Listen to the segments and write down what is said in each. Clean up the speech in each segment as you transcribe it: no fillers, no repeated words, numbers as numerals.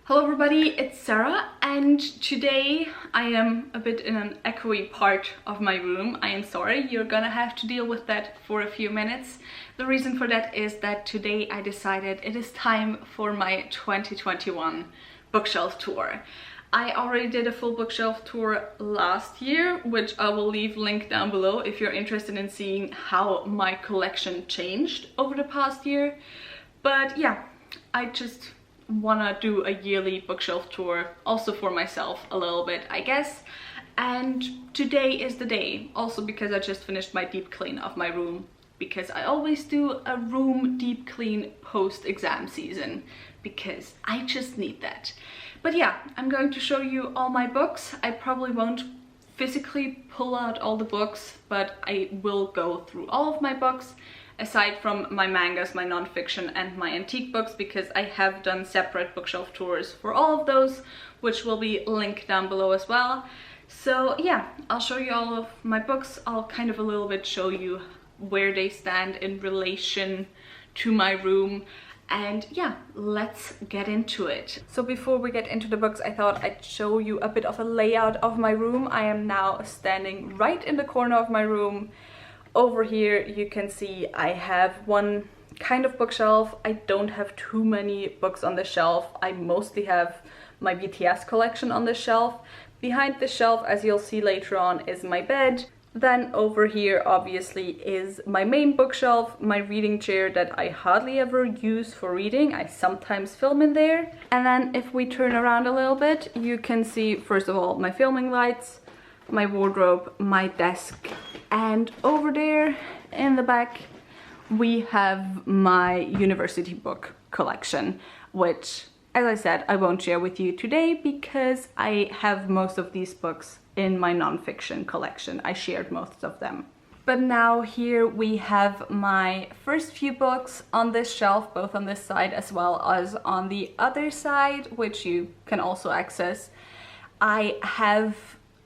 Hello everybody, it's Sarah, and today I am a bit in an echoey part of my room. I am sorry, you're gonna have to deal with that for a few minutes. The reason for that is that today I decided it is time for my 2021 bookshelf tour. I already did a full bookshelf tour last year, which I will leave linked down below if you're interested in seeing how my collection changed over the past year. But yeah, I just wanna do a yearly bookshelf tour also for myself a little bit, I guess. And today is the day, also because I just finished my deep clean of my room, because I always do a room deep clean post-exam season because I just need that. But yeah, I'm going to show you all my books. I probably won't physically pull out all the books, but I will go through all of my books, aside from my mangas, my non-fiction and my antique books, because I have done separate bookshelf tours for all of those, which will be linked down below as well. So yeah, I'll show you all of my books. I'll kind of a little bit show you where they stand in relation to my room. And yeah, let's get into it. So before we get into the books, I thought I'd show you a bit of a layout of my room. I am now standing right in the corner of my room. Over here you can see I have one kind of bookshelf. I don't have too many books on the shelf. I mostly have my BTS collection on the shelf. Behind the shelf, as you'll see later on, is my bed. Then over here obviously is my main bookshelf, my reading chair that I hardly ever use for reading. I sometimes film in there. And then if we turn around a little bit, you can see first of all my filming lights, my wardrobe, my desk, and over there in the back we have my university book collection, which, as I said, I won't share with you today because I have most of these books in my non-fiction collection. I shared most of them. But now here we have my first few books on this shelf, both on this side as well as on the other side, which you can also access. I have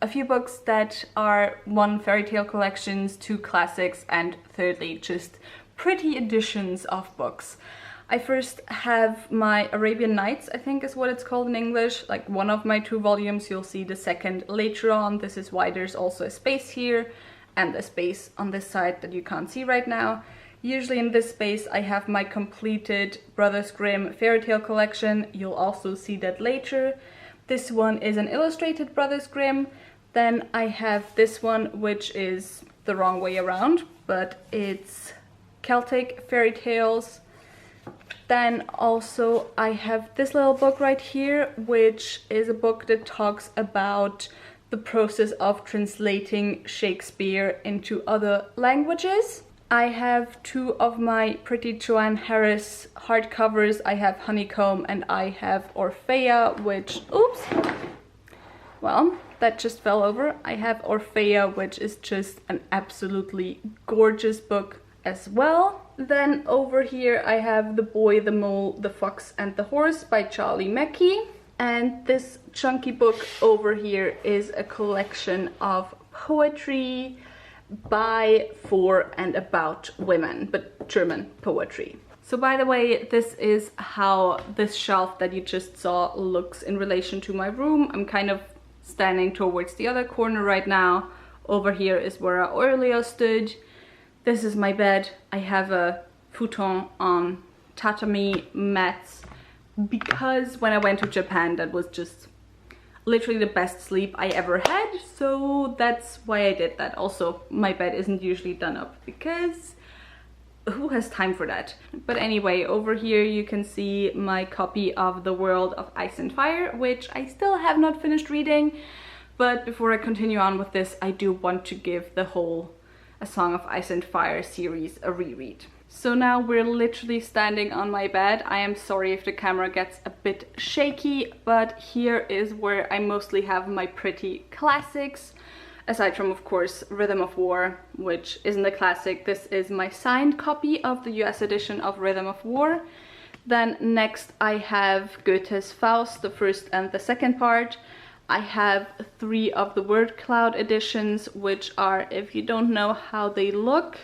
a few books that are one fairy tale collections, two classics, and thirdly just pretty editions of books. I first have my Arabian Nights, I think is what it's called in English, like one of my 2 volumes. You'll see the second later on. This is why there's also a space here and a space on this side that you can't see right now. Usually in this space I have my completed Brothers Grimm fairy tale collection. You'll also see that later. This one is an illustrated Brothers Grimm. Then I have this one, which is the wrong way around, but it's Celtic fairy tales. Then also I have this little book right here, which is a book that talks about the process of translating Shakespeare into other languages. I have 2 of my Pretty Joanne Harris hardcovers. I have Honeycomb and I have Orphea, which, oops, well, that just fell over. I have Orphea, which is just an absolutely gorgeous book as well. Then over here I have The Boy, the Mole, the Fox and the Horse by Charlie Mackey. And this chunky book over here is a collection of poetry by, for and about women, but German poetry. So by the way, this is how this shelf that you just saw looks in relation to my room. I'm kind of standing towards the other corner right now. Over here is where I earlier stood. This is my bed. I have a futon on tatami mats because when I went to Japan that was just literally the best sleep I ever had, so that's why I did that. Also, my bed isn't usually done up because who has time for that? But anyway, over here you can see my copy of The World of Ice and Fire, which I still have not finished reading. But before I continue on with this, I do want to give the whole A Song of Ice and Fire series a reread. So now we're literally standing on my bed. I am sorry if the camera gets a bit shaky, but here is where I mostly have my pretty classics. Aside from, of course, Rhythm of War, which isn't a classic. This is my signed copy of the US edition of Rhythm of War. Then next I have Goethe's Faust, the first and the second part. I have 3 of the Word Cloud editions, which are, if you don't know how they look,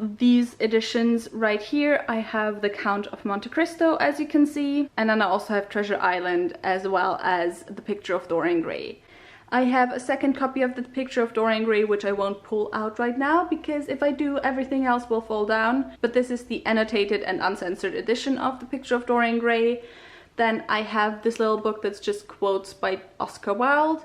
these editions right here. I have The Count of Monte Cristo, as you can see, and then I also have Treasure Island as well as The Picture of Dorian Gray. I have a second copy of The Picture of Dorian Gray, which I won't pull out right now because if I do, everything else will fall down. But this is the annotated and uncensored edition of The Picture of Dorian Gray. Then I have this little book that's just quotes by Oscar Wilde.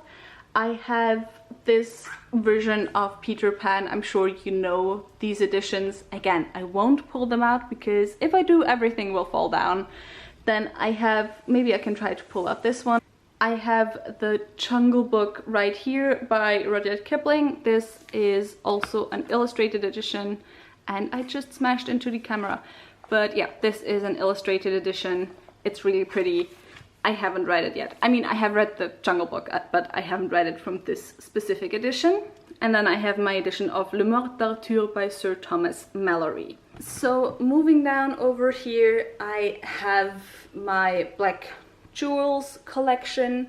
I have this version of Peter Pan. I'm sure you know these editions. Again, I won't pull them out because if I do, everything will fall down. Then I have, maybe I can try to pull out this one. I have the Jungle Book right here by Rudyard Kipling. This is also an illustrated edition, and I just smashed into the camera. But yeah, this is an illustrated edition. It's really pretty. I haven't read it yet. I mean, I have read the Jungle Book, but I haven't read it from this specific edition. And then I have my edition of Le Morte d'Arthur by Sir Thomas Malory. So moving down over here, I have my Black Jewels collection,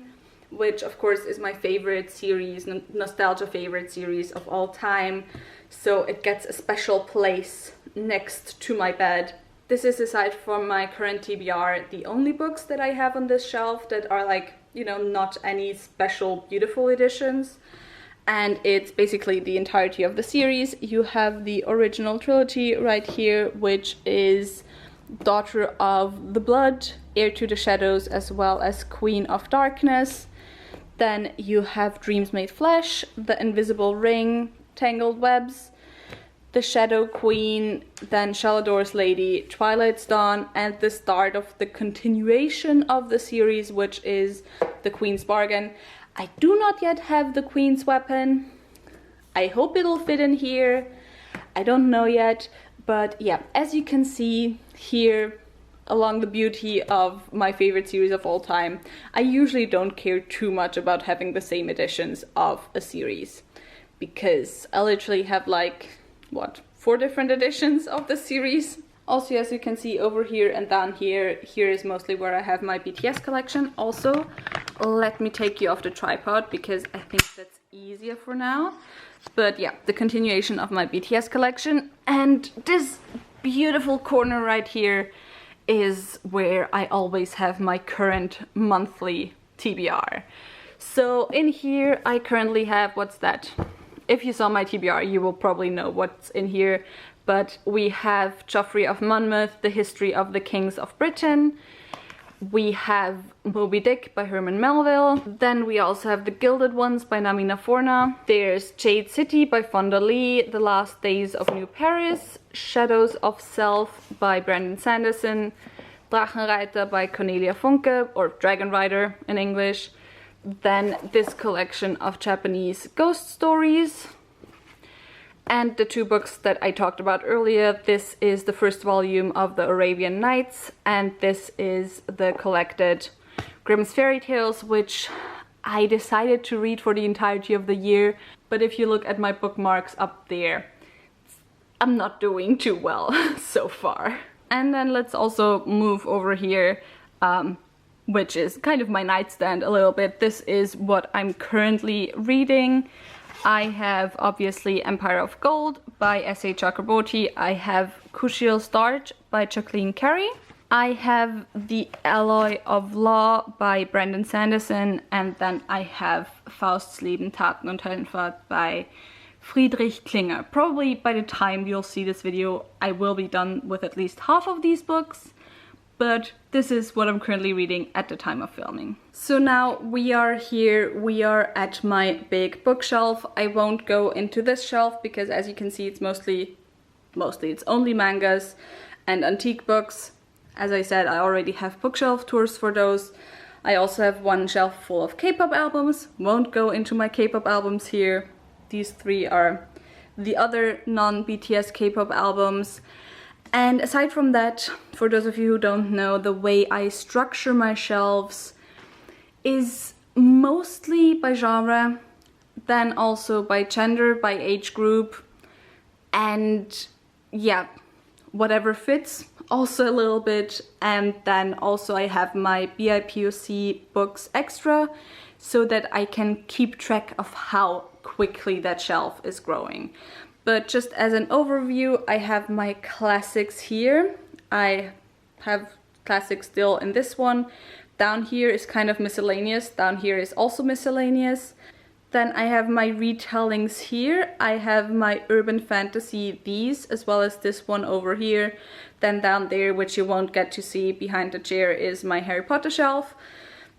which of course is my favorite series, nostalgia favorite series of all time. So it gets a special place next to my bed. This is, aside from my current TBR, the only books that I have on this shelf that are like, you know, not any special beautiful editions. And it's basically the entirety of the series. You have the original trilogy right here, which is Daughter of the Blood, Heir to the Shadows, as well as Queen of Darkness. Then you have Dreams Made Flesh, The Invisible Ring, Tangled Webs, The Shadow Queen, then Shalador's Lady, Twilight's Dawn, and the start of the continuation of the series, which is The Queen's Bargain. I do not yet have The Queen's Weapon. I hope it'll fit in here. I don't know yet. But yeah, as you can see here, along the beauty of my favorite series of all time, I usually don't care too much about having the same editions of a series. Because I literally have like, what, 4 different editions of the series. Also, as you can see over here and down here, here is mostly where I have my BTS collection. Also, let me take you off the tripod because I think that's easier for now. But yeah, the continuation of my BTS collection. And this beautiful corner right here is where I always have my current monthly TBR. So in here I currently have, what's that? If you saw my TBR, you will probably know what's in here. But we have Geoffrey of Monmouth, The History of the Kings of Britain. We have Moby Dick by Herman Melville. Then we also have The Gilded Ones by Namina Forna. There's Jade City by Fonda Lee. The Last Days of New Paris. Shadows of Self by Brandon Sanderson. Drachenreiter by Cornelia Funke, or Dragon Rider in English. Then this collection of Japanese ghost stories. And the 2 books that I talked about earlier. This is the first volume of the Arabian Nights, and this is the collected Grimm's Fairy Tales, which I decided to read for the entirety of the year. But if you look at my bookmarks up there, I'm not doing too well so far. And then let's also move over here, which is kind of my nightstand a little bit. This is what I'm currently reading. I have obviously Empire of Gold by S.A. Chakraborty. I have Kushiel's Dart by Jacqueline Carey. I have The Alloy of Law by Brandon Sanderson. And then I have Faust's Leben, Taten und Heldenfahrt by Friedrich Klinger. Probably by the time you'll see this video, I will be done with at least half of these books. But this is what I'm currently reading at the time of filming. So now we are here, we are at my big bookshelf. I won't go into this shelf because, as you can see, it's mostly it's only mangas and antique books. As I said, I already have bookshelf tours for those. I also have one shelf full of K-pop albums. Won't go into my K-pop albums here. These 3 are the other non-BTS K-pop albums. And aside from that, for those of you who don't know, the way I structure my shelves is mostly by genre, then also by gender, by age group, and yeah, whatever fits also a little bit. And then also I have my BIPOC books extra so that I can keep track of how quickly that shelf is growing. But just as an overview, I have my classics here. I have classics still in this one. Down here is kind of miscellaneous. Down here is also miscellaneous. Then I have my retellings here. I have my urban fantasy, these, as well as this one over here. Then down there, which you won't get to see behind the chair, is my Harry Potter shelf.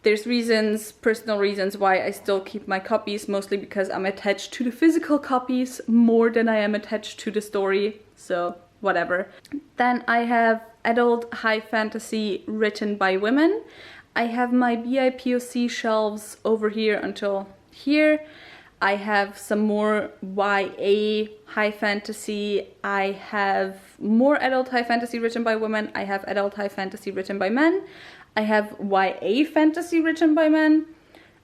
There's reasons, personal reasons, why I still keep my copies, mostly because I'm attached to the physical copies more than I am attached to the story, so whatever. Then I have adult high fantasy written by women. I have my BIPOC shelves over here until here. I have some more YA high fantasy. I have more adult high fantasy written by women. I have adult high fantasy written by men. I have YA fantasy written by men.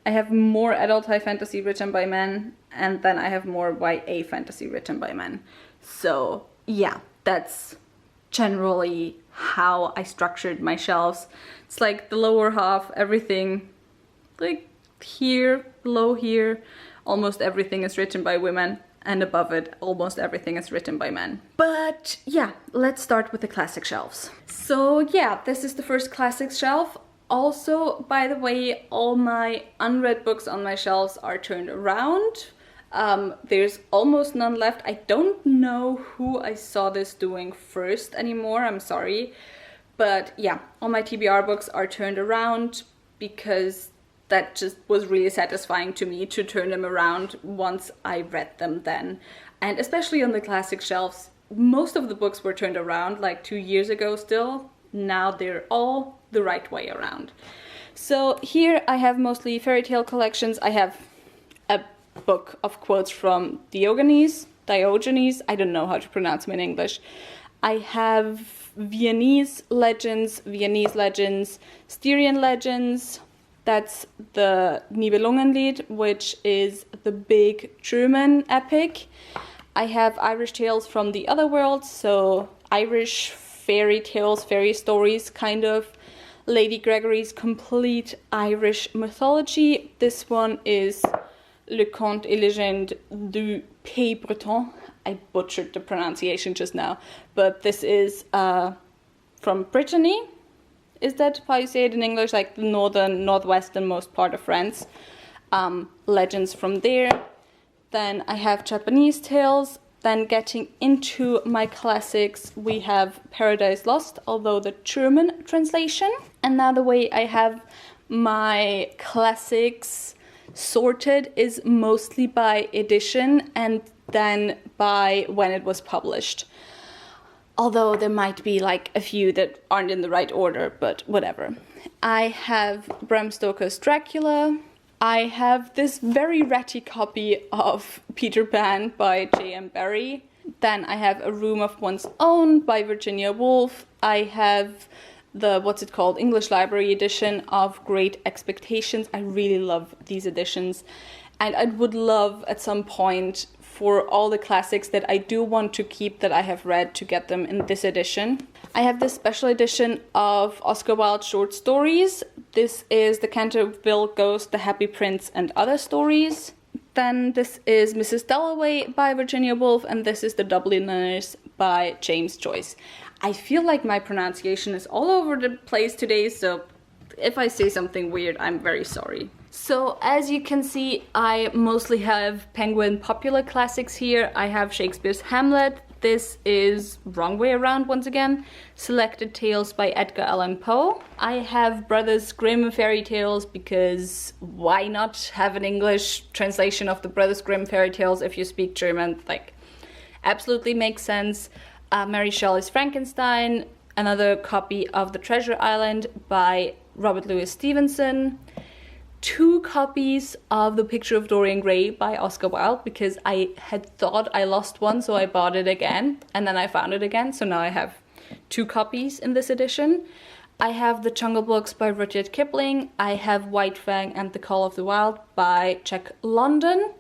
I have more adult high fantasy written by men. And then I have more YA fantasy written by men. So yeah, that's generally how I structured my shelves. It's like the lower half, everything like here, below here, almost everything is written by women. And above it, almost everything is written by men. But yeah, let's start with the classic shelves. So yeah, this is the first classic shelf. Also, by the way, all my unread books on my shelves are turned around. There's almost none left. I don't know who I saw this doing first anymore, I'm sorry. But yeah, all my TBR books are turned around because that just was really satisfying to me to turn them around once I read them then. And especially on the classic shelves, most of the books were turned around like 2 years ago still. Now they're all the right way around. So here I have mostly fairy tale collections. I have a book of quotes from Diogenes, I don't know how to pronounce him in English. I have Viennese legends, Styrian legends. That's the Nibelungenlied, which is the big German epic. I have Irish tales from the other world, so Irish fairy tales, fairy stories, kind of. Lady Gregory's complete Irish mythology. This one is Le Conte et Légende du Pays Breton. I butchered the pronunciation just now, but this is from Brittany. Is that how you say it in English? Like the northwesternmost part of France. Legends from there. Then I have Japanese tales. Then getting into my classics, we have Paradise Lost, although the German translation. And now the way I have my classics sorted is mostly by edition and then by when it was published. Although there might be like a few that aren't in the right order, but whatever. I have Bram Stoker's Dracula. I have this very ratty copy of Peter Pan by J.M. Barrie. Then I have A Room of One's Own by Virginia Woolf. I have the, English Library edition of Great Expectations. I really love these editions. And I would love at some point for all the classics that I do want to keep that I have read to get them in this edition. I have this special edition of Oscar Wilde short stories. This is The Canterville Ghost, The Happy Prince and Other Stories. Then this is Mrs. Dalloway by Virginia Woolf, and this is The Dubliners by James Joyce. I feel like my pronunciation is all over the place today, so if I say something weird, I'm very sorry. So as you can see, I mostly have Penguin popular classics here. I have Shakespeare's Hamlet. This is wrong way around once again. Selected Tales by Edgar Allan Poe. I have Brothers Grimm fairy tales because why not have an English translation of the Brothers Grimm fairy tales if you speak German? Like, absolutely makes sense. Mary Shelley's Frankenstein. Another copy of The Treasure Island by Robert Louis Stevenson. 2 copies of The Picture of Dorian Gray by Oscar Wilde because I had thought I lost one, so I bought it again and then I found it again, so now I have 2 copies in this edition. I have The Jungle Books by Rudyard Kipling. I have White Fang and The Call of the Wild by Jack London,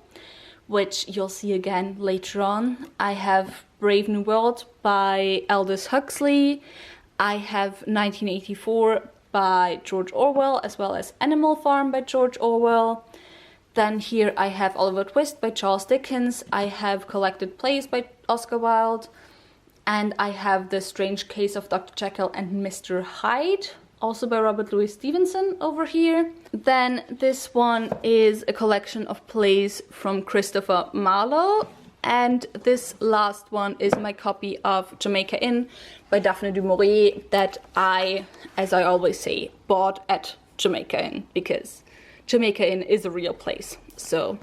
which you'll see again later on. I have Brave New World by Aldous Huxley. I have 1984 by George Orwell, as well as Animal Farm by George Orwell. Then here I have Oliver Twist by Charles Dickens. I have Collected Plays by Oscar Wilde. And I have The Strange Case of Dr. Jekyll and Mr. Hyde, also by Robert Louis Stevenson over here. Then this one is a collection of plays from Christopher Marlowe. And this last one is my copy of Jamaica Inn by Daphne du Maurier that I, as I always say, bought at Jamaica Inn because Jamaica Inn is a real place. So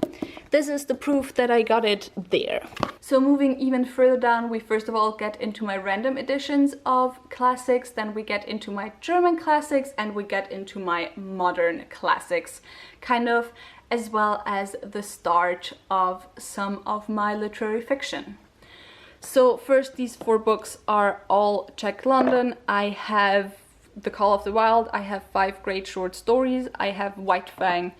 this is the proof that I got it there. So moving even further down, we first of all get into my random editions of classics, then we get into my German classics, and we get into my modern classics, kind of, as well as the start of some of my literary fiction. So first, these 4 books are all Jack London. I have The Call of the Wild, I have 5 great short stories, I have White Fang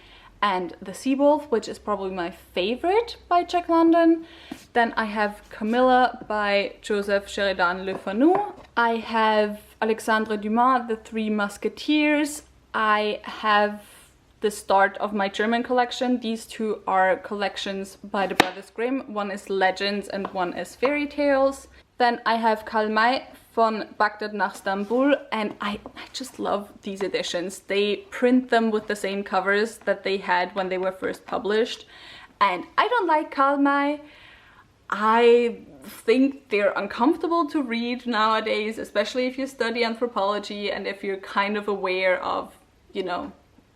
and The Seawolf, which is probably my favorite by Jack London. Then I have Camilla by Joseph Sheridan Le Fanu. I have Alexandre Dumas, The Three Musketeers. I have the start of my German collection. These 2 are collections by the Brothers Grimm. One is Legends and one is Fairy Tales. Then I have Karl May von Baghdad nach Stambul, and I just love these editions. They print them with the same covers that they had when they were first published, and I don't like Karl May. I think they're uncomfortable to read nowadays, especially if you study anthropology and if you're kind of aware of, you know,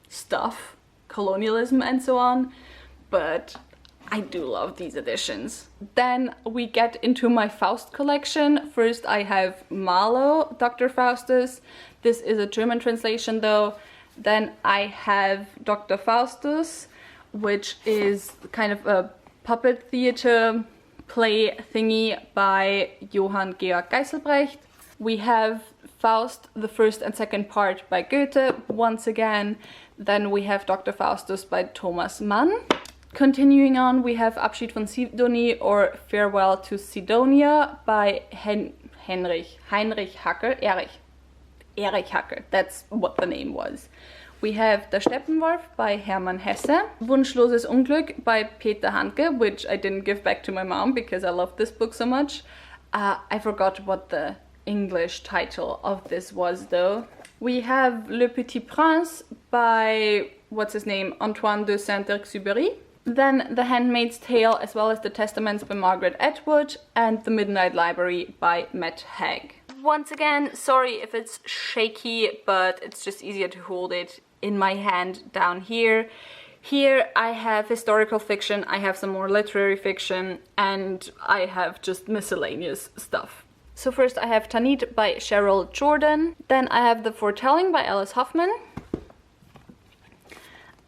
stuff, colonialism and so on, but I do love these editions. Then we get into my Faust collection. First I have Marlowe, Dr. Faustus. This is a German translation though. Then I have Dr. Faustus, which is kind of a puppet theater play thingy by Johann Georg Geiselbrecht. We have Faust, the first and second part by Goethe, once again. Then we have Dr. Faustus by Thomas Mann. Continuing on, we have Abschied von Sidonie or Farewell to Sidonia by Erich Hackel, that's what the name was. We have Der Steppenwolf by Hermann Hesse, Wunschloses Unglück by Peter Handke, which I didn't give back to my mom because I love this book so much. I forgot what the English title of this was though. We have Le Petit Prince by, what's his name, Antoine de Saint-Exupéry. Then The Handmaid's Tale, as well as The Testaments by Margaret Atwood, and The Midnight Library by Matt Haig. Once again, sorry if it's shaky, but it's just easier to hold it in my hand down here. Here I have historical fiction, I have some more literary fiction, and I have just miscellaneous stuff. So first I have Tanit by Cheryl Jordan. Then I have The Foretelling by Alice Hoffman.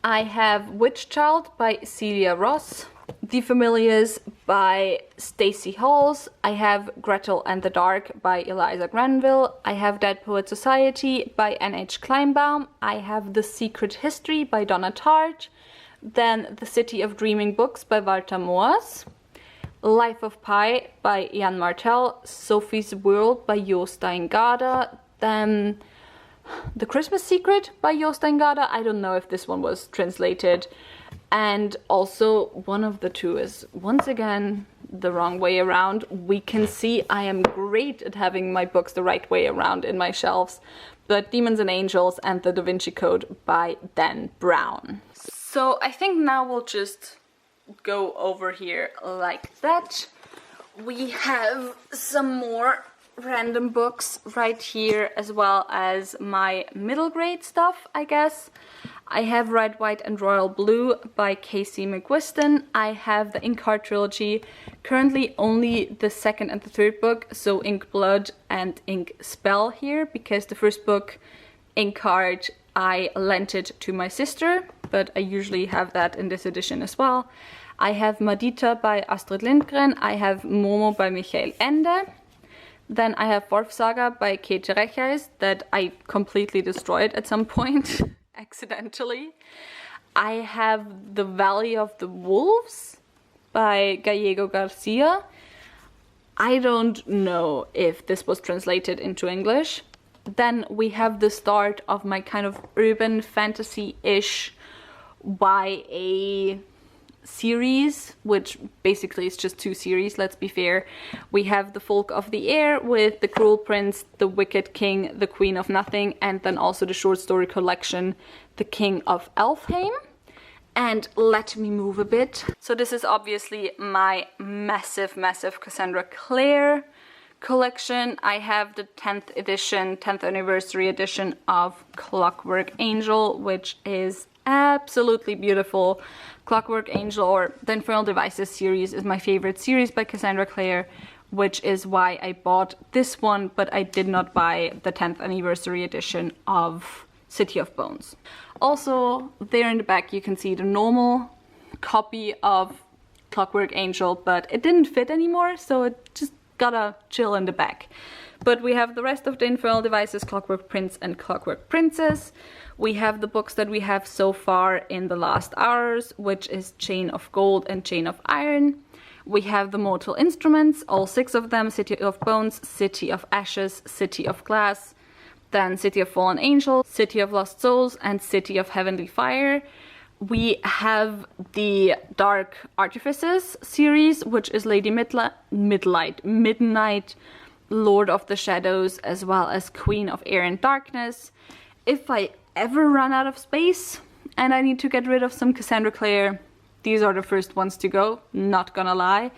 I have Witch Child by Celia Ross, The Familiars by Stacey Halls, I have Gretel and the Dark by Eliza Granville, I have Dead Poet Society by N.H. Kleinbaum, I have The Secret History by Donna Tartt, then The City of Dreaming Books by Walter Moers, Life of Pi by Jan Martel, Sophie's World by Jo Steingarder, then The Christmas Secret by Jo Steingarder. I don't know if this one was translated. And also one of the 2 is once again the wrong way around. We can see I am great at having my books the right way around in my shelves. But Demons and Angels and The Da Vinci Code by Dan Brown. So I think now we'll just go over here like that. We have some more random books right here, as well as my middle grade stuff, I guess. I have Red, White and Royal Blue by Casey McQuiston. I have the Inkheart trilogy, currently only the second and the third book, so Ink Blood and Ink Spell here, because the first book, Inkheart, I lent it to my sister, but I usually have that in this edition as well. I have Madita by Astrid Lindgren. I have Momo by Michael Ende. Then I have Wolf Saga by Kate Recheis that I completely destroyed at some point, accidentally. I have The Valley of the Wolves by Gallego Garcia. I don't know if this was translated into English. Then we have the start of my kind of urban fantasy-ish YA series, which basically is just 2 series, let's be fair. We have The Folk of the Air with The Cruel Prince, The Wicked King, The Queen of Nothing, and then also the short story collection The King of Elfheim. And let me move a bit. So this is obviously my massive Cassandra Clare collection. I have the 10th anniversary edition of Clockwork Angel, which is absolutely beautiful. Clockwork Angel, or the Infernal Devices series, is my favorite series by Cassandra Clare, which is why I bought this one, but I did not buy the 10th anniversary edition of City of Bones. Also, there in the back you can see the normal copy of Clockwork Angel, but it didn't fit anymore, so it just gotta chill in the back. But we have the rest of the Infernal Devices, Clockwork Prince and Clockwork Princess. We have the books that we have so far in the last hours, which is Chain of Gold and Chain of Iron. We have the Mortal Instruments, all 6 of them, City of Bones, City of Ashes, City of Glass, then City of Fallen Angels, City of Lost Souls, and City of Heavenly Fire. We have the Dark Artifices series, which is Lady Midnight, Lord of the Shadows, as well as Queen of Air and Darkness. If I ever run out of space and I need to get rid of some Cassandra Clare, these are the first ones to go, not gonna lie.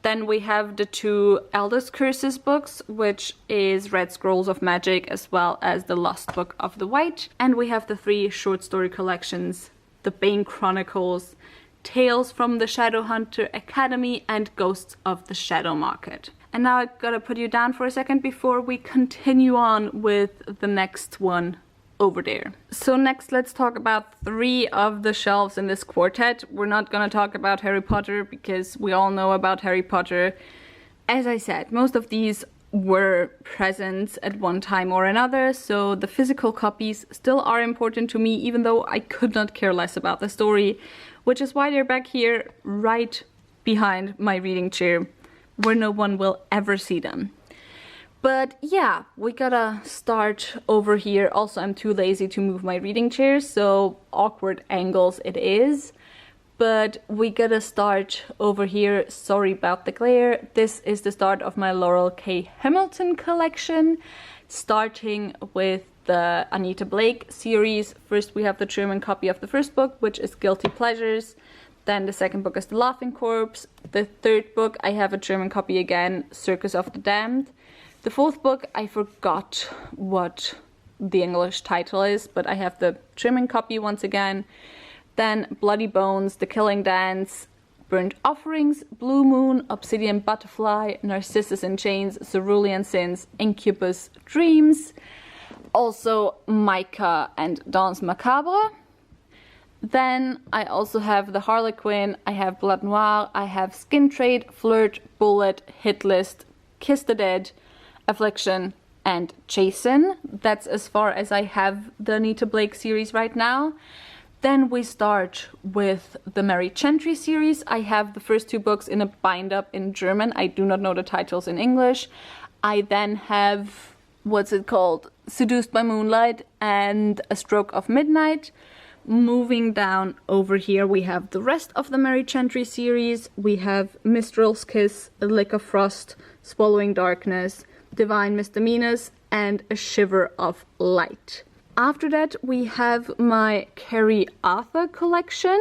Then we have the 2 Eldest Curses books, which is Red Scrolls of Magic as well as the Lost Book of the White. And we have the 3 short story collections, The Bane Chronicles, Tales from the Shadowhunter Academy, and Ghosts of the Shadow Market. And now I've gotta put you down for a second before we continue on with the next one over there. So next, let's talk about 3 of the shelves in this quartet. We're not gonna talk about Harry Potter because we all know about Harry Potter. As I said, most of these were present at one time or another, so the physical copies still are important to me, even though I could not care less about the story, which is why they're back here right behind my reading chair, where no one will ever see them. But yeah, we gotta start over here. Also, I'm too lazy to move my reading chair, so awkward angles it is. But we gotta start over here. Sorry about the glare. This is the start of my Laurell K Hamilton collection, starting with the Anita Blake series. First we have the German copy of the first book, which is Guilty Pleasures. Then the second book is The Laughing Corpse. The third book I have a German copy again, Circus of the Damned. The fourth book, I forgot what the English title is, but I have the German copy once again. Then Bloody Bones, The Killing Dance, Burnt Offerings, Blue Moon, Obsidian Butterfly, Narcissus in Chains, Cerulean Sins, Incubus Dreams. Also Micah and Danse Macabre. Then I also have The Harlequin, I have Blood Noir, I have Skin Trade, Flirt, Bullet, Hit List, Kiss the Dead, Affliction, and Jason. That's as far as I have the Anita Blake series right now. Then we start with the Mary Gentry series. I have the first 2 books in a bind-up in German. I do not know the titles in English. I then have, what's it called? Seduced by Moonlight and A Stroke of Midnight. Moving down over here, we have the rest of the Mary Gentry series. We have Mistral's Kiss, A Lick of Frost, Swallowing Darkness, Divine Misdemeanors, and A Shiver of Light. After that, we have my Carrie Arthur collection.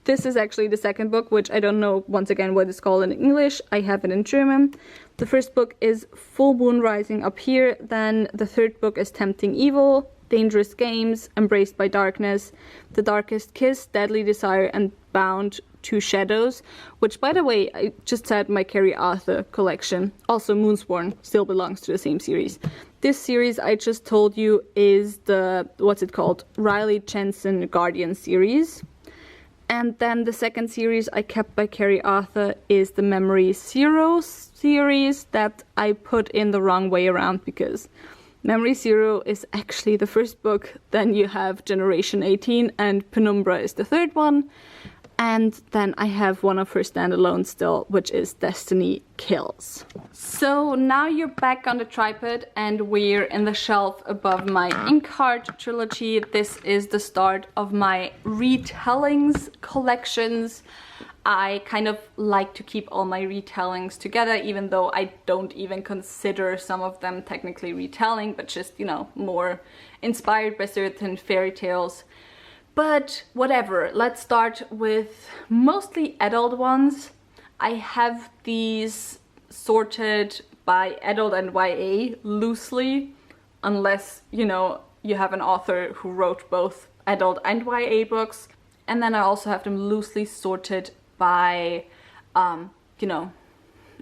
This is actually the second book, which I don't know, once again, what it's called in English. I have it in German. The first book is Full Moon Rising Up Here. Then the third book is Tempting Evil, Dangerous Games, Embraced by Darkness, The Darkest Kiss, Deadly Desire, and Bound to Shadows, which, by the way, I just said my Carrie Arthur collection. Also Moonsworn still belongs to the same series. This series I just told you is the, what's it called? Riley Jensen Guardian series. And then the second series I kept by Carrie Arthur is the Memory Zero series that I put in the wrong way around, because Memory Zero is actually the first book, then you have Generation 18, and Penumbra is the third one. And then I have one of her standalones still, which is Destiny Kills. So now you're back on the tripod and we're in the shelf above my Inkheart trilogy. This is the start of my retellings collections. I kind of like to keep all my retellings together, even though I don't even consider some of them technically retelling, but just, you know, more inspired by certain fairy tales. But whatever, let's start with mostly adult ones. I have these sorted by adult and YA loosely, unless, you know, you have an author who wrote both adult and YA books. And then I also have them loosely sorted by, you know,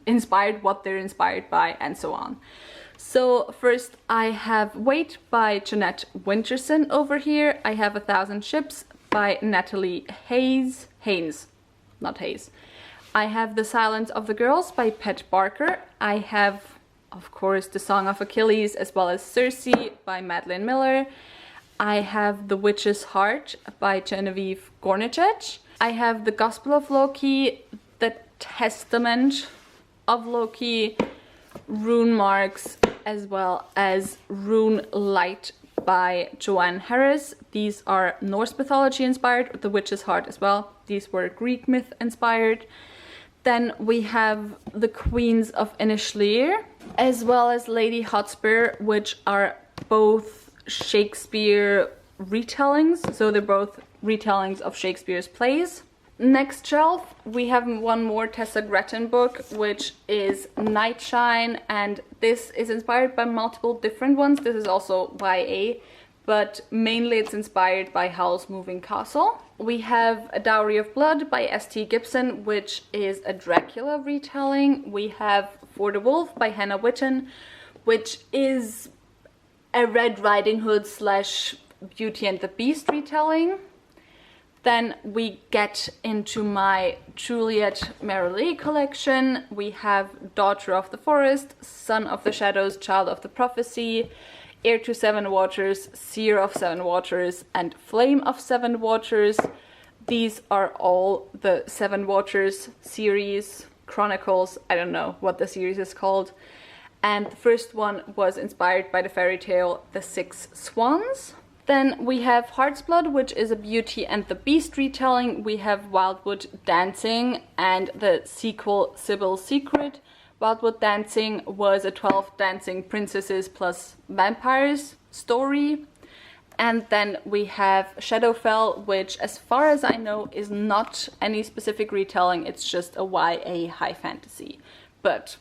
inspired, what they're inspired by, and so on. So first I have Wait by Jeanette Winterson over here. I have 1,000 Ships by Natalie Haynes. Not Hayes. I have The Silence of the Girls by Pet Barker. I have, of course, The Song of Achilles as well as Circe by Madeline Miller. I have The Witch's Heart by Genevieve Gornichech. I have The Gospel of Loki, The Testament of Loki, Rune Marks, as well as Rune Light by Joanne Harris. These are Norse mythology inspired, The Witch's Heart as well. These were Greek myth inspired. Then we have The Queens of Inishlir, as well as Lady Hotspur, which are both Shakespeare retellings. So they're both retellings of Shakespeare's plays. Next shelf, we have one more Tessa Gretton book, which is Nightshine, and this is inspired by multiple different ones. This is also YA, but mainly it's inspired by Howl's Moving Castle. We have A Dowry of Blood by S.T. Gibson, which is a Dracula retelling. We have For the Wolf by Hannah Witten, which is a Red Riding Hood / Beauty and the Beast retelling. Then we get into my Juliet Marilee collection. We have Daughter of the Forest, Son of the Shadows, Child of the Prophecy, Heir to Seven Waters, Seer of Seven Waters, and Flame of Seven Waters. These are all the Seven Waters series, chronicles, I don't know what the series is called. And the first one was inspired by the fairy tale The Six Swans. Then we have Heart's Blood, which is a Beauty and the Beast retelling. We have Wildwood Dancing and the sequel Sibyl's Secret. Wildwood Dancing was a 12 dancing princesses plus vampires story. And then we have Shadowfell, which as far as I know is not any specific retelling. It's just a YA high fantasy. But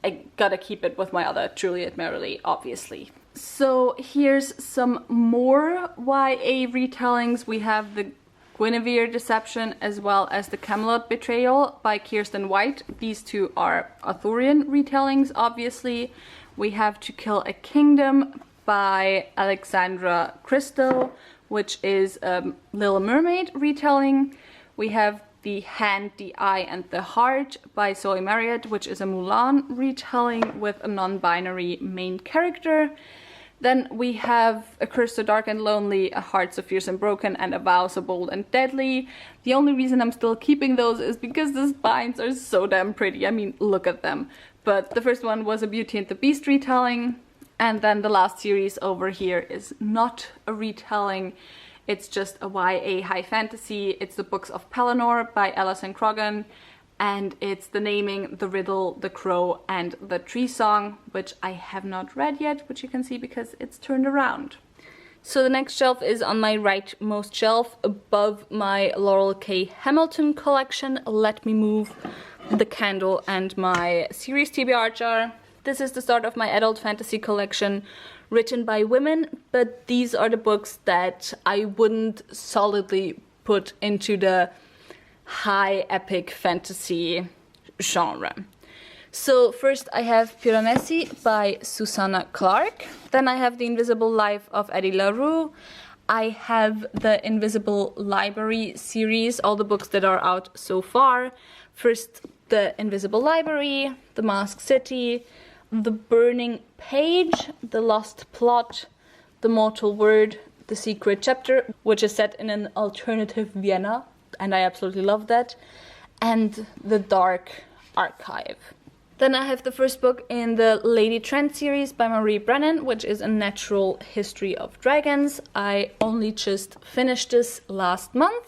I gotta keep it with my other Juliet Marilee, obviously. So here's some more YA retellings. We have The Guinevere Deception as well as The Camelot Betrayal by Kirsten White. These two are Arthurian retellings, obviously. We have To Kill a Kingdom by Alexandra Christo, which is a Little Mermaid retelling. We have The Hand, the Eye and the Heart by Zoe Marriott, which is a Mulan retelling with a non-binary main character. Then we have A Curse so Dark and Lonely, A Heart so Fierce and Broken, and A Vow so Bold and Deadly. The only reason I'm still keeping those is because the spines are so damn pretty. I mean, look at them. But the first one was a Beauty and the Beast retelling. And then the last series over here is not a retelling. It's just a YA high fantasy. It's The Books of Pelennor by Alison Croghan. And it's The Naming, The Riddle, The Crow, and The Tree Song, which I have not read yet, which you can see because it's turned around. So the next shelf is on my rightmost shelf, above my Laurell K Hamilton collection. Let me move the candle and my series TBR jar. This is the start of my adult fantasy collection, written by women, but these are the books that I wouldn't solidly put into the high epic fantasy genre. So first I have Piranesi by Susanna Clarke. Then I have The Invisible Life of Eddie LaRue. I have the Invisible Library series, all the books that are out so far. First, The Invisible Library, The Masked City, The Burning Page, The Lost Plot, The Mortal Word, The Secret Chapter, which is set in an alternative Vienna. and I absolutely love that. And The Dark Archive. Then I have the first book in the Lady Trent series by Marie Brennan, which is a natural history of dragons. I only just finished this last month.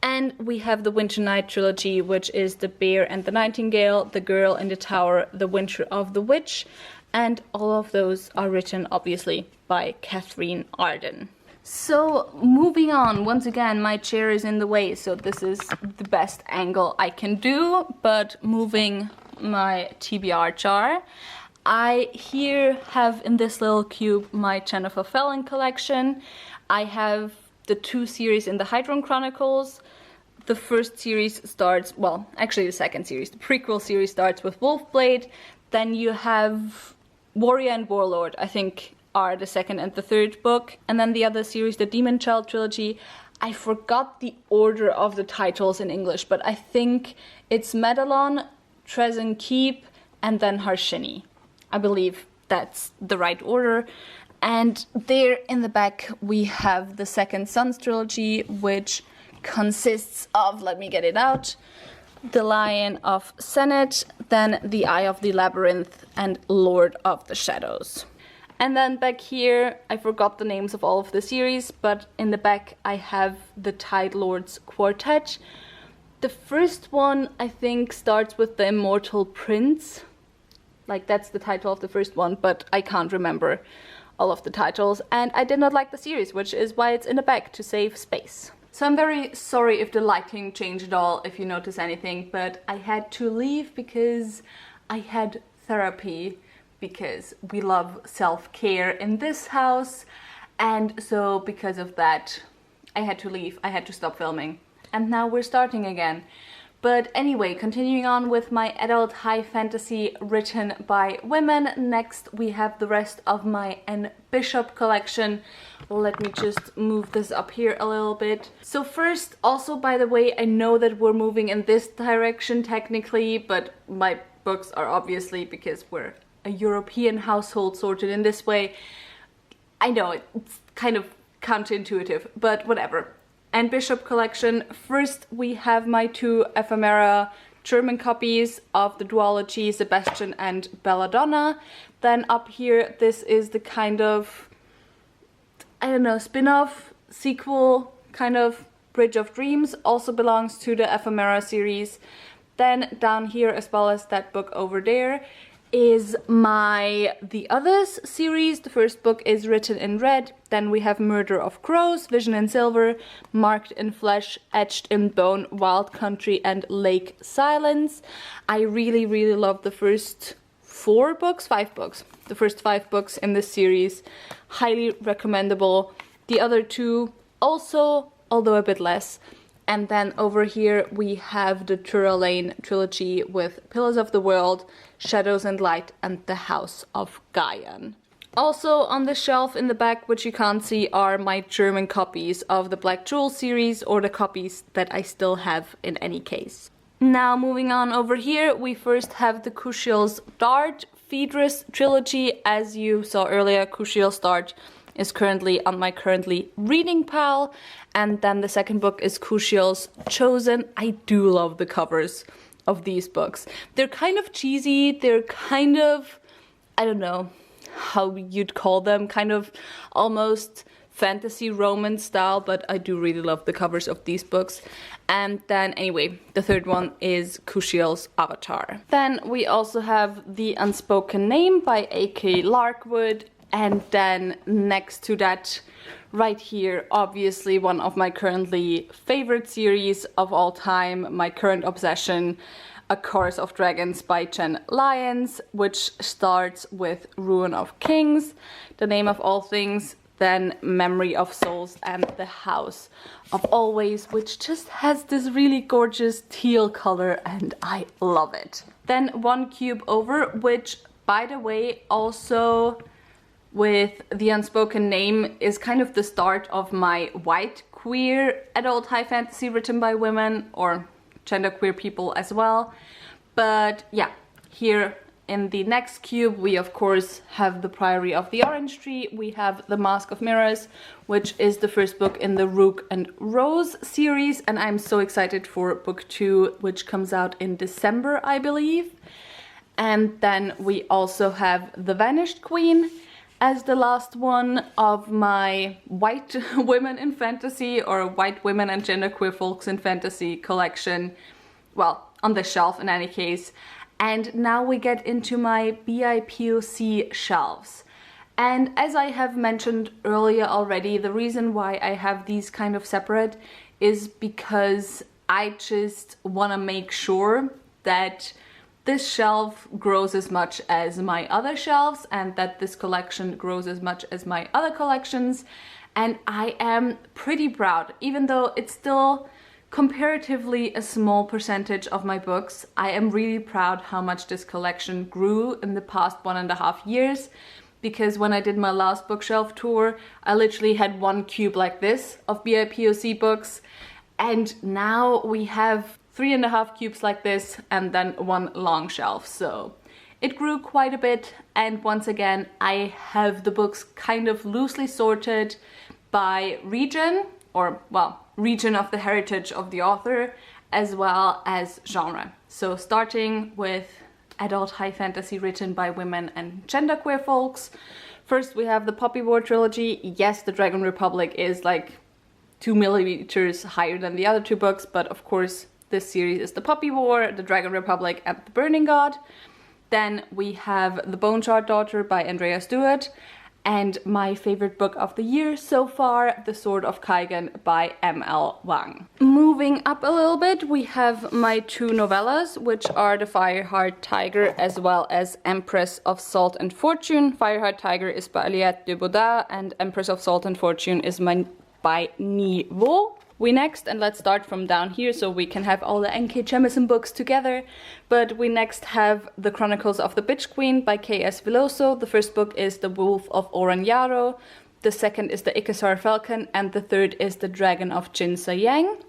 And we have the Winter Night trilogy, which is The Bear and the Nightingale, The Girl in the Tower, The Winter of the Witch, and all of those are written, obviously, by Catherine Arden. So, moving on, once again, my chair is in the way, so this is the best angle I can do, but moving my TBR jar. I here have in this little cube my Jennifer Fallon collection. I have the 2 series in the Hydron Chronicles. The first series starts, well, actually the second series, the prequel series starts with Wolfblade. Then you have Warrior and Warlord, I think, are the second and the third book. And then the other series, the Demon Child trilogy. I forgot the order of the titles in English, but I think it's Medalon, Trezen Keep, and then Harshini. I believe that's the right order. And there in the back we have the Second Sons trilogy, which consists of, let me get it out, The Lion of Senate, then The Eye of the Labyrinth, and Lord of the Shadows. And then back here, I forgot the names of all of the series, but in the back I have the Tide Lords Quartet. The first one, I think, starts with The Immortal Prince. Like, that's the title of the first one, but I can't remember all of the titles. And I did not like the series, which is why it's in the back, to save space. So I'm very sorry if the lighting changed at all, if you notice anything, but I had to leave because I had therapy, because we love self-care in this house, and so because of that I had to leave, I had to stop filming, and now we're starting again. But anyway, continuing on with my adult high fantasy written by women, next we have the rest of my Anne Bishop collection. Let me just move this up here a little bit. So first, also by the way, I know that we're moving in this direction technically, but my books are obviously, because we're a European household sorted in this way. I know it's kind of counterintuitive, but whatever. Anne Bishop collection. First we have my 2 ephemera German copies of the duology Sebastian and Belladonna. Then up here, this is the kind of, I don't know, spin-off, sequel, kind of Bridge of Dreams, also belongs to the ephemera series. Then down here, as well as that book over there, is my The Others series. The first book is Written in Red, then we have Murder of Crows, Vision in Silver, Marked in Flesh, Etched in Bone, Wild Country, and Lake Silence. I really love the first 5 books, the first 5 books in this series. Highly recommendable. The other 2 also, although a bit less. And then over here we have the Tura Lane trilogy with Pillars of the World, Shadows and Light, and The House of Gaian. Also on the shelf in the back, which you can't see, are my German copies of the Black Jewel series, or the copies that I still have in any case. Now moving on over here, we first have the Kushiel's Dart Phaedrus trilogy. As you saw earlier, Kushiel's Dart is currently on my currently reading pile, and then the second book is Kushiel's Chosen. I do love the covers of these books. They're kind of cheesy, they're kind of, I don't know how you'd call them, kind of almost fantasy romance style, but I do really love the covers of these books. And then anyway, the third one is Kushiel's Avatar. Then we also have The Unspoken Name by A.K. Larkwood. And then next to that, right here, obviously one of my currently favorite series of all time, my current obsession, A Chorus of Dragons by Jen Lyons, which starts with Ruin of Kings, The Name of All Things, then Memory of Souls, and The House of Always, which just has this really gorgeous teal color, and I love it. Then one cube over, which, by the way, also with The Unspoken Name is kind of the start of my white queer adult high fantasy written by women, or genderqueer people as well. But yeah, here in the next cube, we of course have The Priory of the Orange Tree. We have The Mask of Mirrors, which is the first book in the Rook and Rose series, and I'm so excited for book 2, which comes out in December, I believe. And then we also have The Vanished Queen as the last one of my white women in fantasy, or white women and genderqueer folks in fantasy collection. Well, on the shelf in any case. And now we get into my BIPOC shelves. And as I have mentioned earlier already, the reason why I have these kind of separate is because I just want to make sure that this shelf grows as much as my other shelves, and that this collection grows as much as my other collections. And I am pretty proud, even though it's still comparatively a small percentage of my books. I am really proud how much this collection grew in the past 1.5 years, because when I did my last bookshelf tour, I literally had one cube like this of BIPOC books, and now we have 3.5 cubes like this and then one long shelf. So it grew quite a bit, and once again I have the books kind of loosely sorted by region, or well, region of the heritage of the author, as well as genre. So starting with adult high fantasy written by women and genderqueer folks. First we have the Poppy War trilogy. Yes, the Dragon Republic is like 2 millimeters higher than the other two books, but of course this series is the Poppy War, the Dragon Republic, and the Burning God. Then we have The Bone Shard Daughter by Andrea Stewart, and my favorite book of the year so far, The Sword of Kaigan by M.L. Wang. Moving up a little bit, we have my 2 novellas, which are The Fireheart Tiger as well as Empress of Salt and Fortune. Fireheart Tiger is by Aliette de Bodin, and Empress of Salt and Fortune is by Niveau. We next, and let's start from down here so we can have all the N.K. Jemisin books together, but we next have The Chronicles of the Bitch Queen by K.S. Veloso. The first book is The Wolf of Oranyaro, the second is The Ikasar Falcon, and the third is The Dragon of Jin Sayang.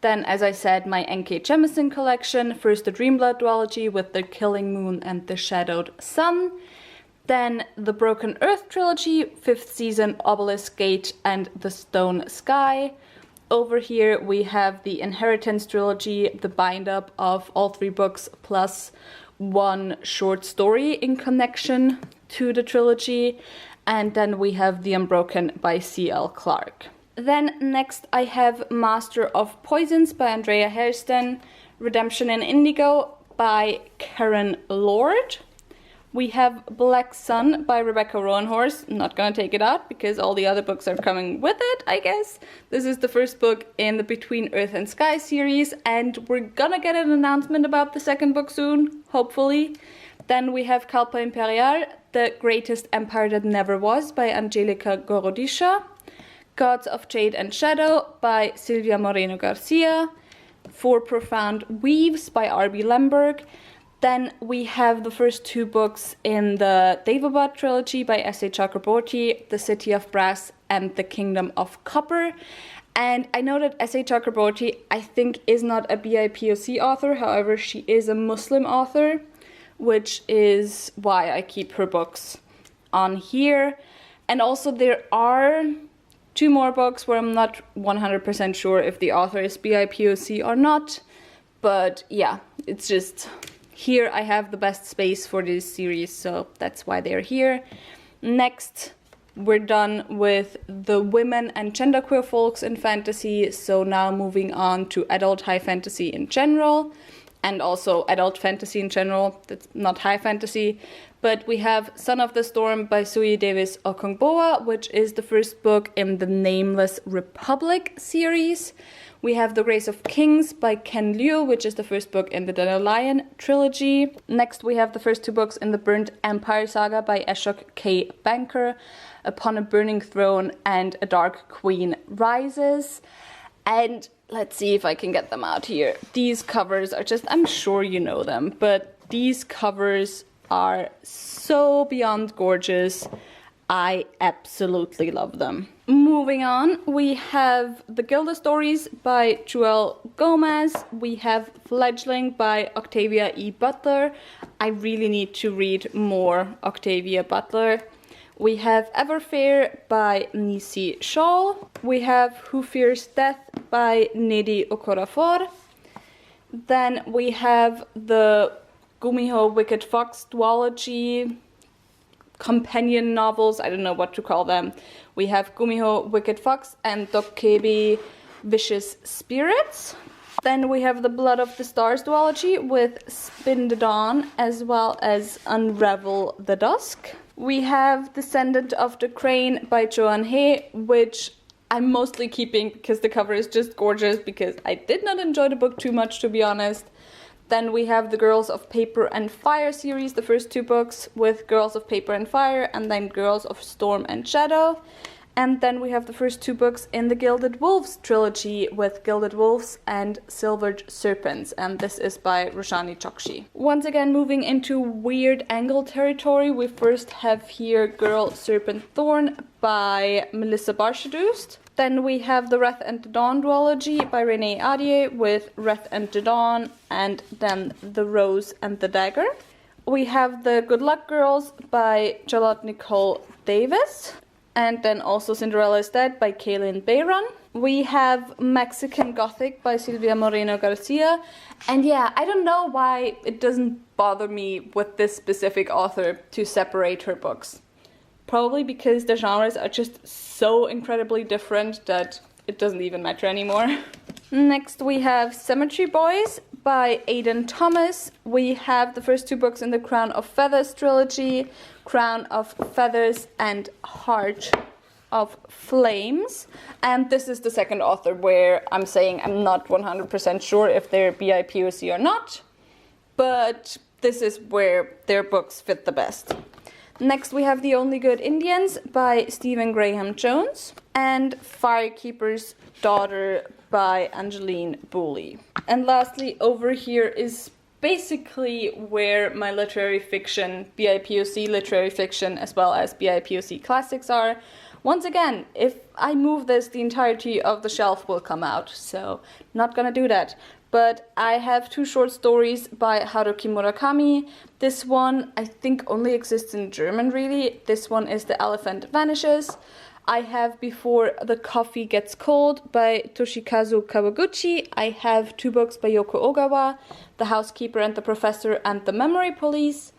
Then, as I said, my N.K. Jemisin collection, first the Dreamblood duology with The Killing Moon and The Shadowed Sun. Then the Broken Earth trilogy, 5th season, Obelisk Gate and The Stone Sky. Over here we have the Inheritance trilogy, the bind-up of all 3 books plus 1 short story in connection to the trilogy. And then we have The Unbroken by C.L. Clarke. Then next I have Master of Poisons by Andrea Hairston, Redemption in Indigo by Karen Lord. We have Black Sun by Rebecca Roanhorse. I'm not gonna take it out because all the other books are coming with it, I guess. This is the first book in the Between Earth and Sky series, and we're gonna get an announcement about the second book soon, hopefully. Then we have Kalpa Imperial, The Greatest Empire That Never Was by Angelica Gorodisha. Gods of Jade and Shadow by Silvia Moreno Garcia. For Profound Weaves by R.B. Lemberg. Then we have the first 2 books in the Devabad trilogy by S.A. Chakraborty, The City of Brass and The Kingdom of Copper. And I know that S.A. Chakraborty, I think, is not a BIPOC author, however, she is a Muslim author, which is why I keep her books on here. And also there are 2 more books where I'm not 100% sure if the author is BIPOC or not, but yeah, it's just... Here I have the best space for this series, so that's why they're here. Next, we're done with the women and genderqueer folks in fantasy, so now moving on to adult high fantasy in general, and also adult fantasy in general, that's not high fantasy. But we have Son of the Storm by Sui Davis Okongboa, which is the first book in the Nameless Republic series. We have The Grace of Kings by Ken Liu, which is the first book in the Dandelion trilogy. Next we have the first 2 books in the Burnt Empire saga by Ashok K. Banker, Upon a Burning Throne and A Dark Queen Rises. And let's see if I can get them out here. These covers are just, I'm sure you know them, but these covers are so beyond gorgeous. I absolutely love them. Moving on, we have The Gilda Stories by Joelle Gomez. We have Fledgling by Octavia E. Butler. I really need to read more Octavia Butler. We have Everfair by Nisi Shaw. We have Who Fears Death by Nnedi Okorafor. Then we have the Gumiho Wicked Fox duology companion novels, I don't know what to call them. We have Gumiho Wicked Fox and Dokkebi Vicious Spirits. Then we have the Blood of the Stars duology with Spin the Dawn as well as Unravel the Dusk. We have Descendant of the Crane by Joanne Hay, which I'm mostly keeping because the cover is just gorgeous, because I did not enjoy the book too much, to be honest. Then we have the Girls of Paper and Fire series, the first 2 books, with Girls of Paper and Fire, and then Girls of Storm and Shadow. And then we have the first 2 books in the Gilded Wolves trilogy with Gilded Wolves and Silvered Serpents, and this is by Roshani Chokshi. Once again, moving into weird angle territory, we first have here Girl, Serpent, Thorn by Melissa Barshadoost. Then we have the Wrath and the Dawn duology by Renee Adier with Wrath and the Dawn, and then The Rose and the Dagger. We have the Good Luck Girls by Charlotte Nicole Davis. And then also Cinderella is Dead by Kaylin Bayron. We have Mexican Gothic by Silvia Moreno Garcia. And yeah, I don't know why it doesn't bother me with this specific author to separate her books. Probably because the genres are just so incredibly different that it doesn't even matter anymore. Next we have Cemetery Boys by Aidan Thomas. We have the first 2 books in the Crown of Feathers trilogy, Crown of Feathers and Heart of Flames. And this is the second author where I'm saying I'm not 100% sure if they're BIPOC or not, but this is where their books fit the best. Next we have The Only Good Indians by Stephen Graham Jones and Firekeeper's Daughter by Angeline Booley. And lastly, over here is basically where my literary fiction, BIPOC literary fiction, as well as BIPOC classics are. Once again, if I move this, the entirety of the shelf will come out, so not gonna do that. But I have 2 short stories by Haruki Murakami. This one I think only exists in German, really. This one is The Elephant Vanishes. I have Before the Coffee Gets Cold by Toshikazu Kawaguchi. I have 2 books by Yoko Ogawa, The Housekeeper and the Professor and the Memory Police.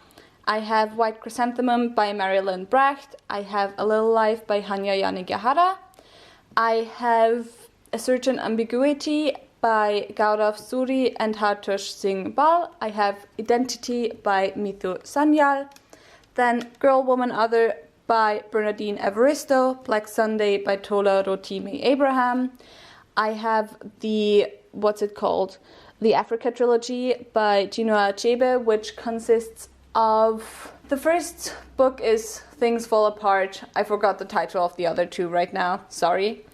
I have White Chrysanthemum by Marilyn Bracht. I have A Little Life by Hanya Yanagihara. I have A Certain Ambiguity by Gaurav Suri and Hartosh Singh Bal. I have Identity by Mithu Sanyal. Then Girl, Woman, Other by Bernardine Evaristo. Black Sunday by Tola Rotimi Abraham. I have the Africa trilogy by Chinua Achebe, which consists of... The first book is Things Fall Apart. I forgot the title of the other 2 right now, sorry.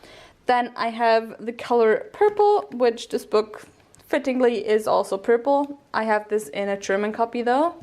Then I have The Color Purple, which this book fittingly is also purple. I have this in a German copy though.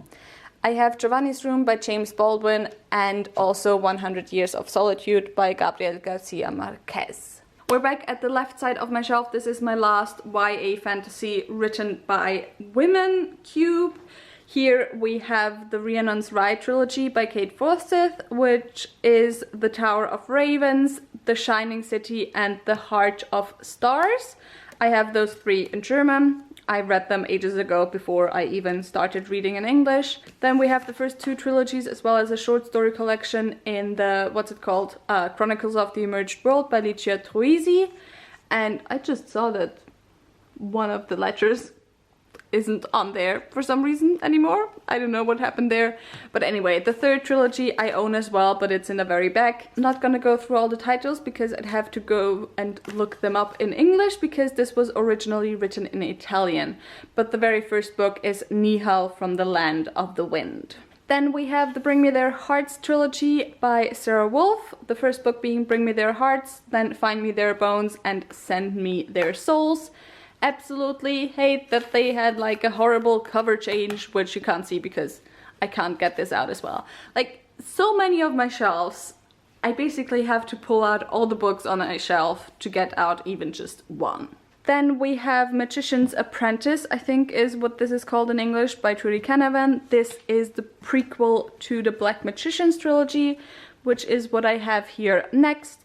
I have Giovanni's Room by James Baldwin and also 100 Years of Solitude by Gabriel Garcia Marquez. We're back at the left side of my shelf. This is my last YA fantasy written by women cube. Here we have the Rhiannon's Ride trilogy by Kate Forsyth, which is The Tower of Ravens, The Shining City, and The Heart of Stars. I have those 3 in German. I read them ages ago before I even started reading in English. Then we have the first 2 trilogies as well as a short story collection in the, Chronicles of the Emerged World by Licia Troisi. And I just saw that one of the letters isn't on there for some reason anymore. I don't know what happened there. But anyway, the 3rd trilogy I own as well, but it's in the very back. I'm not gonna go through all the titles because I'd have to go and look them up in English because this was originally written in Italian. But the very first book is Nihal from the Land of the Wind. Then we have the Bring Me Their Hearts trilogy by Sarah Wolf. The first book being Bring Me Their Hearts, then Find Me Their Bones and Send Me Their Souls. Absolutely hate that they had like a horrible cover change, which you can't see because I can't get this out as well. Like, so many of my shelves I basically have to pull out all the books on a shelf to get out even just one. Then we have Magician's Apprentice, I think is what this is called in English, by Trudy Canavan. This is the prequel to the Black Magicians trilogy, which is what I have here next.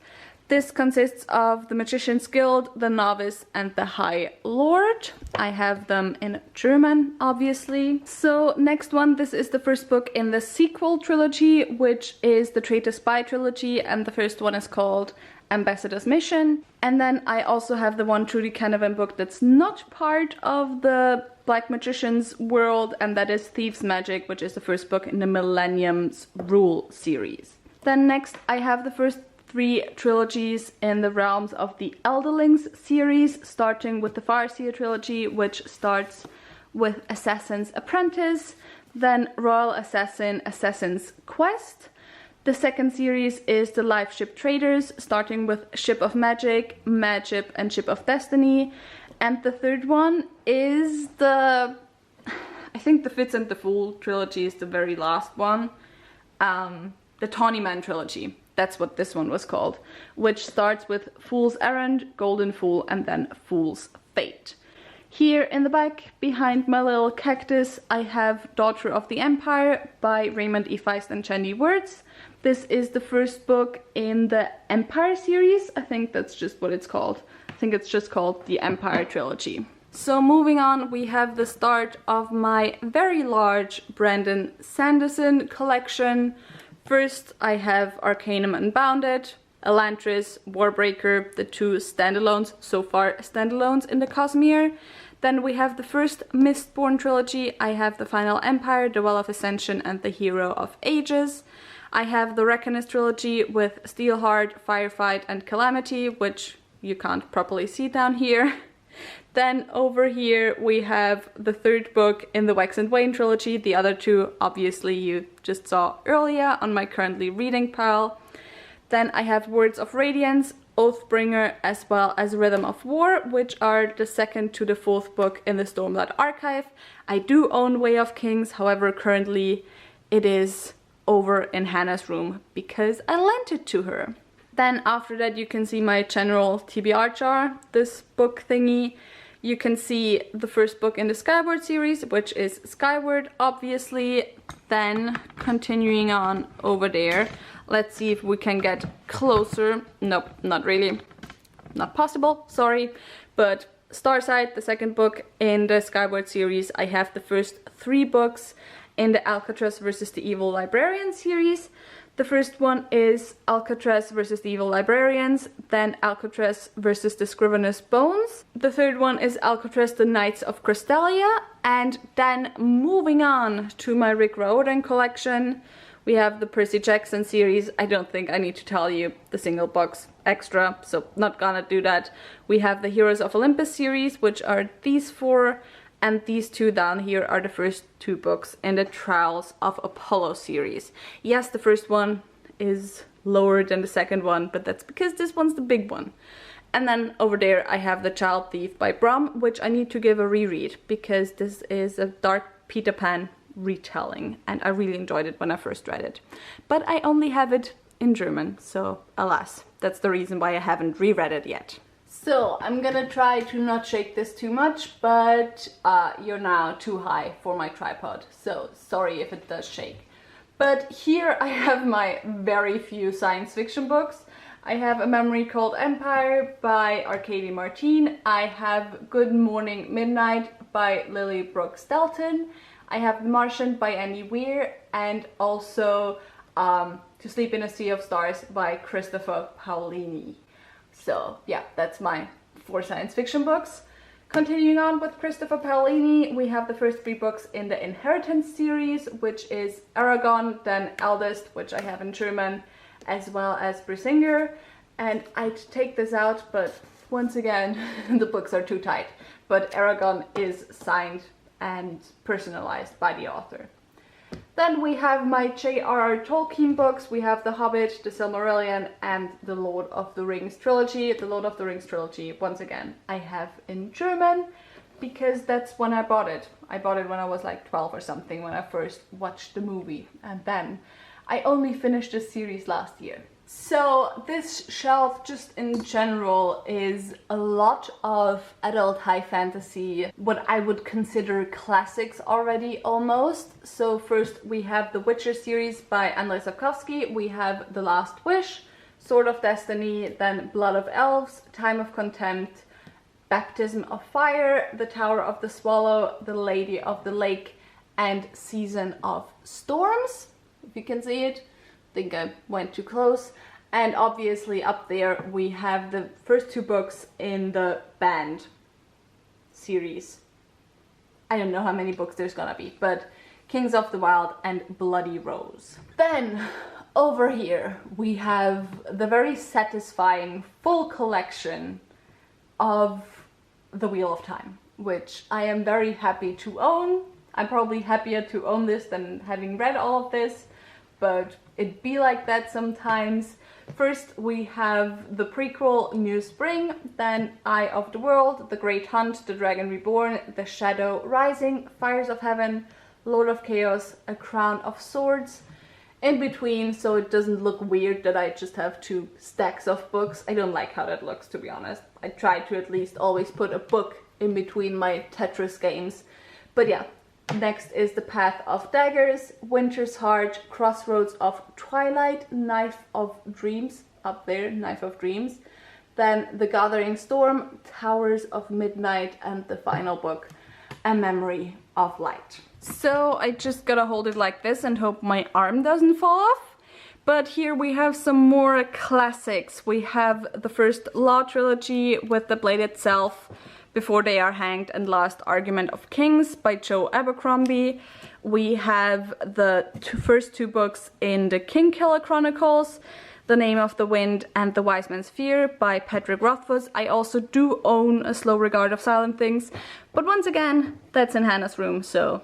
This consists of the Magician's Guild, the Novice, and the High Lord. I have them in German, obviously. So next one, this is the first book in the sequel trilogy, which is the Traitor Spy trilogy, and the first one is called Ambassador's Mission. And then I also have the one Trudy Canavan book that's not part of the Black Magician's world, and that is Thieves' Magic, which is the first book in the Millennium's Rule series. Then next I have the first 3 trilogies in the realms of the Elderlings series, starting with the Farseer trilogy, which starts with Assassin's Apprentice, then Royal Assassin, Assassin's Quest. The second series is the Life Ship Traders, starting with Ship of Magic, Magship, and Ship of Destiny. And the third one is I think the Fitz and the Fool trilogy is the very last one. The Tawny Man trilogy. That's what this one was called, which starts with Fool's Errand, Golden Fool, and then Fool's Fate. Here in the back, behind my little cactus, I have Daughter of the Empire by Raymond E. Feist and Chandy Words. This is the first book in the Empire series. I think that's just what it's called. I think it's just called the Empire trilogy. So moving on, we have the start of my very large Brandon Sanderson collection. First, I have Arcanum Unbounded, Elantris, Warbreaker, the 2 standalones, so far standalones in the Cosmere. Then we have the first Mistborn trilogy. I have the Final Empire, the Well of Ascension, and the Hero of Ages. I have the Reckoners trilogy with Steelheart, Firefight, and Calamity, which you can't properly see down here. Then over here we have the third book in the Wax and Wayne trilogy. The other 2 obviously you just saw earlier on my currently reading pile. Then I have Words of Radiance, Oathbringer, as well as Rhythm of War, which are the second to the 4th book in the Stormblood archive. I do own Way of Kings, however currently it is over in Hannah's room because I lent it to her. Then after that you can see my general TBR jar, this book thingy. You can see the first book in the Skyward series, which is Skyward, obviously. Then continuing on over there, let's see if we can get closer. Nope, not really. Not possible, sorry. But Starsight, the second book in the Skyward series. I have the first 3 books in the Alcatraz vs. the Evil Librarian series. The first one is Alcatraz vs. the Evil Librarians, then Alcatraz vs. the Scrivener's Bones. The third one is Alcatraz the Knights of Crystallia, and then moving on to my Rick Riordan collection, we have the Percy Jackson series. I don't think I need to tell you the single box extra, so not gonna do that. We have the Heroes of Olympus series, which are these 4, and these 2 down here are the first 2 books in the Trials of Apollo series. Yes, the first one is lower than the second one, but that's because this one's the big one. And then over there I have The Child Thief by Brom, which I need to give a reread because this is a Dark Peter Pan retelling and I really enjoyed it when I first read it. But I only have it in German, so alas, that's the reason why I haven't reread it yet. So I'm gonna try to not shake this too much, but you're now too high for my tripod, so sorry if it does shake. But here I have my very few science fiction books. I have A Memory Called Empire by Arcady Martin. I have Good Morning Midnight by Lily Brooks Dalton. I have The Martian by Andy Weir, and also To Sleep in a Sea of Stars by Christopher Paolini. So yeah, that's my 4 science fiction books. Continuing on with Christopher Paolini, we have the first 3 books in the Inheritance series, which is Aragon, then Eldest, which I have in German, as well as Brisingar. And I'd take this out, but once again, the books are too tight. But Aragon is signed and personalized by the author. Then we have my J.R.R. Tolkien books. We have The Hobbit, The Silmarillion, and The Lord of the Rings trilogy. The Lord of the Rings trilogy, once again, I have in German because that's when I bought it. I bought it when I was like 12 or something, when I first watched the movie. And then I only finished this series last year. So this shelf just in general is a lot of adult high fantasy, what I would consider classics already almost. So first we have the Witcher series by Andrzej Sapkowski, we have The Last Wish, Sword of Destiny, then Blood of Elves, Time of Contempt, Baptism of Fire, The Tower of the Swallow, The Lady of the Lake, and Season of Storms. If you can see it. I think I went too close. And obviously up there we have the first two books in the Banned series. I don't know how many books there's gonna be, but Kings of the Wild and Bloody Rose. Then over here we have the very satisfying full collection of The Wheel of Time, which I am very happy to own. I'm probably happier to own this than having read all of this, but it'd be like that sometimes. First we have the prequel New Spring, then Eye of the World, The Great Hunt, The Dragon Reborn, The Shadow Rising, Fires of Heaven, Lord of Chaos, A Crown of Swords. In between, so it doesn't look weird that I just have two stacks of books. I don't like how that looks, to be honest. I try to at least always put a book in between my Tetris games. But yeah. Next is The Path of Daggers, Winter's Heart, Crossroads of Twilight, Knife of Dreams, up there, Knife of Dreams. Then The Gathering Storm, Towers of Midnight, and the final book, A Memory of Light. So I just gotta hold it like this and hope my arm doesn't fall off. But here we have some more classics. We have the first Law trilogy with The Blade Itself, Before They Are Hanged, and Last Argument of Kings by Joe Abercrombie. We have the first two books in the Kingkiller Chronicles, The Name of the Wind and The Wise Man's Fear by Patrick Rothfuss. I also do own A Slow Regard of Silent Things, but once again, that's in Hannah's room, so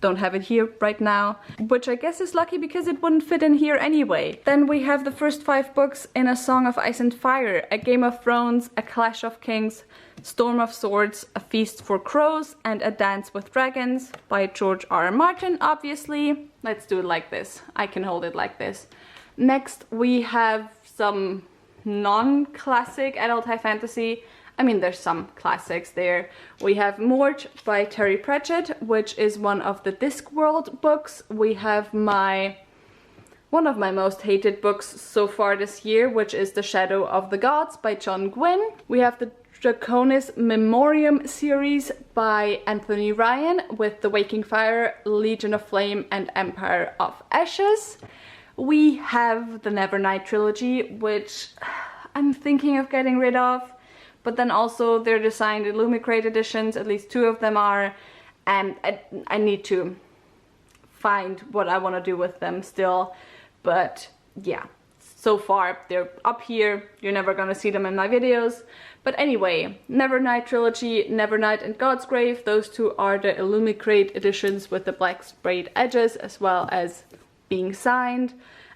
don't have it here right now, which I guess is lucky because it wouldn't fit in here anyway. Then we have the first 5 books in A Song of Ice and Fire, A Game of Thrones, A Clash of Kings, Storm of Swords, A Feast for Crows, and A Dance with Dragons by George R. R. Martin, obviously. Let's do it like this. I can hold it like this. Next we have some non-classic adult high fantasy. I mean, there's some classics there. We have Mort by Terry Pratchett, which is one of the Discworld books. We have one of my most hated books so far this year, which is The Shadow of the Gods by John Gwynne. We have the Draconis Memoriam series by Anthony Ryan with The Waking Fire, Legion of Flame, and Empire of Ashes. We have the Nevernight trilogy, which I'm thinking of getting rid of. But then also they're designed Illumicrate editions, at least 2 of them are, and I need to find what I want to do with them still. But yeah, so far they're up here, you're never gonna see them in my videos. But anyway, Nevernight trilogy, Nevernight and God's Grave, those 2 are the Illumicrate editions with the black sprayed edges as well as being signed.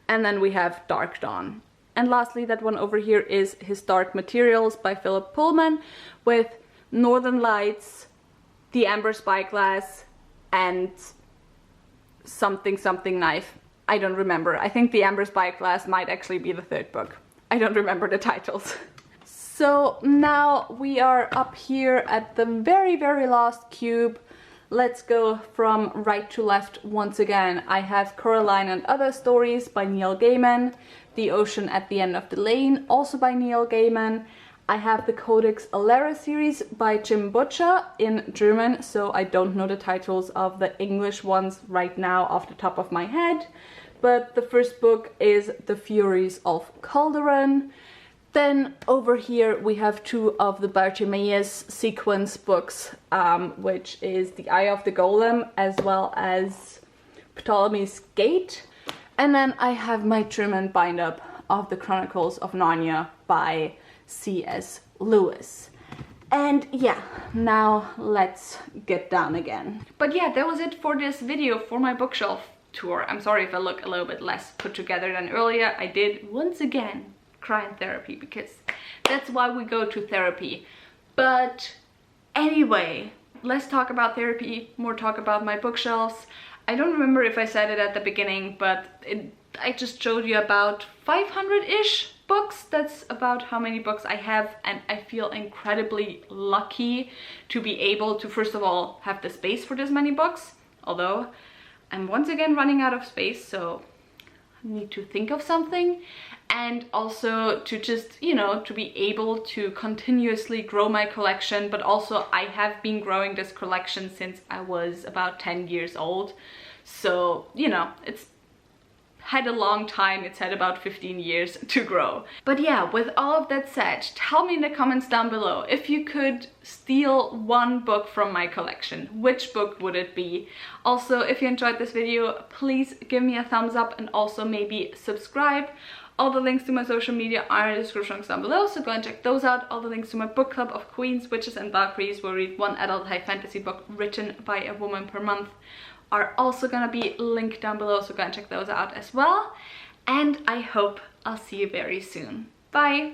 And then we have Dark Dawn. And lastly, that one over here is Historic Materials by Philip Pullman with Northern Lights, The Amber Spyglass, and something knife. I don't remember. I think The Amber Spyglass might actually be the 3rd book. I don't remember the titles. So now we are up here at the very, very last cube. Let's go from right to left once again. I have Coraline and Other Stories by Neil Gaiman. The Ocean at the End of the Lane, also by Neil Gaiman. I have the Codex Alera series by Jim Butcher in German, so I don't know the titles of the English ones right now off the top of my head. But the first book is The Furies of Calderon. Then over here we have 2 of the Bartimaeus sequence books, which is The Eye of the Golem as well as Ptolemy's Gate. And then I have my German bind-up of the Chronicles of Narnia by C.S. Lewis. And yeah, now let's get down again. But yeah, that was it for this video for my bookshelf tour. I'm sorry if I look a little bit less put together than earlier. I did once again cry in therapy because that's why we go to therapy. But anyway, less talk about therapy, more talk about my bookshelves. I don't remember if I said it at the beginning, but I just showed you about 500-ish books. That's about how many books I have, and I feel incredibly lucky to be able to, first of all, have the space for this many books, although I'm once again running out of space, so I need to think of something. And also to just, you know, to be able to continuously grow my collection, but also I have been growing this collection since I was about 10 years old. So, you know, it's had a long time. It's had about 15 years to grow. But yeah, with all of that said, tell me in the comments down below, if you could steal one book from my collection, which book would it be? Also, if you enjoyed this video, please give me a thumbs up and also maybe subscribe. All the links to my social media are in the description box down below, so go and check those out. All the links to my book club of Queens, Witches and Valkyries, where I read one adult high fantasy book written by a woman per month, are also gonna be linked down below, so go and check those out as well. And I hope I'll see you very soon. Bye!